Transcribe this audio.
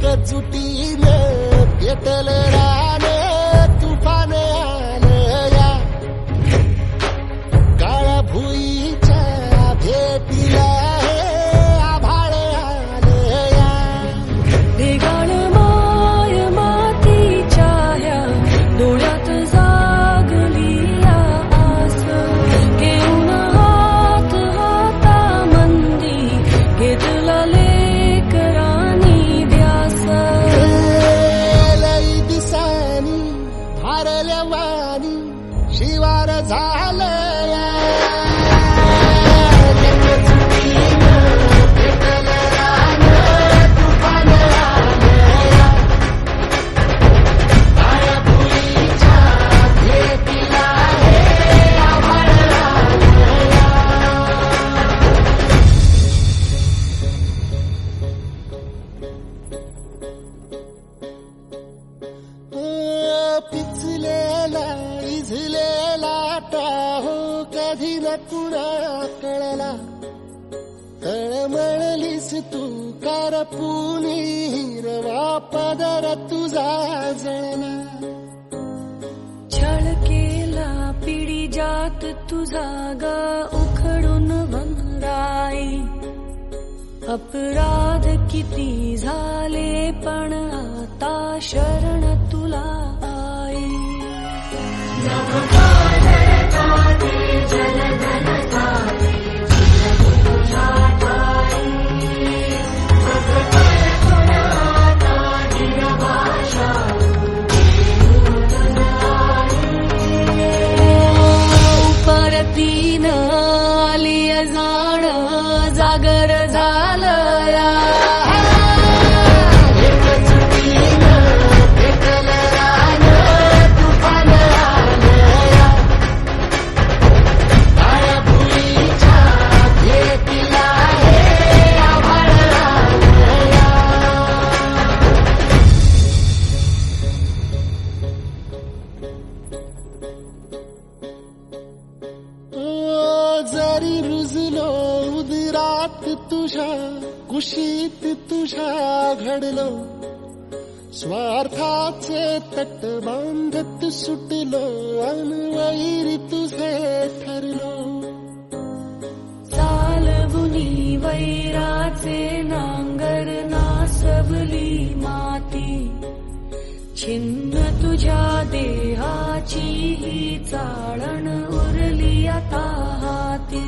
एकजुटीने पेटल रान तुफान आलं या काळ्या भुईच्या भेटीला हे आभाळ आलं या वेगाळ माय मातीच्या ह्या डोळ्यात जागली या आस घेऊन हात हातामंदी घेतला लेकरांनी ध्यास लई दिसानी भारल्या वाणी शिवार झालं या पिचलेला इझलेला टाहो कधी न कुणा कळला तळमळलीस तू कारपुनी हिरवा पदर तुझा जळला छळ केला पिढी जात तुझा ग उखडून वनराई अपराध किती झाले पण आता शरण तुला आई परतीन आली जाण जागर झालं या जरी रुजलो उदरात तुझ्या कुशीत तुझ्या घडलो स्वार्थाचे तट बांधत सुटलो अनवैरी तुझे ठरलो चालवुनी वैराचे नांगर नासवली माती छिन्न तुझ्या देहाची ही चाळण उरली आता हाती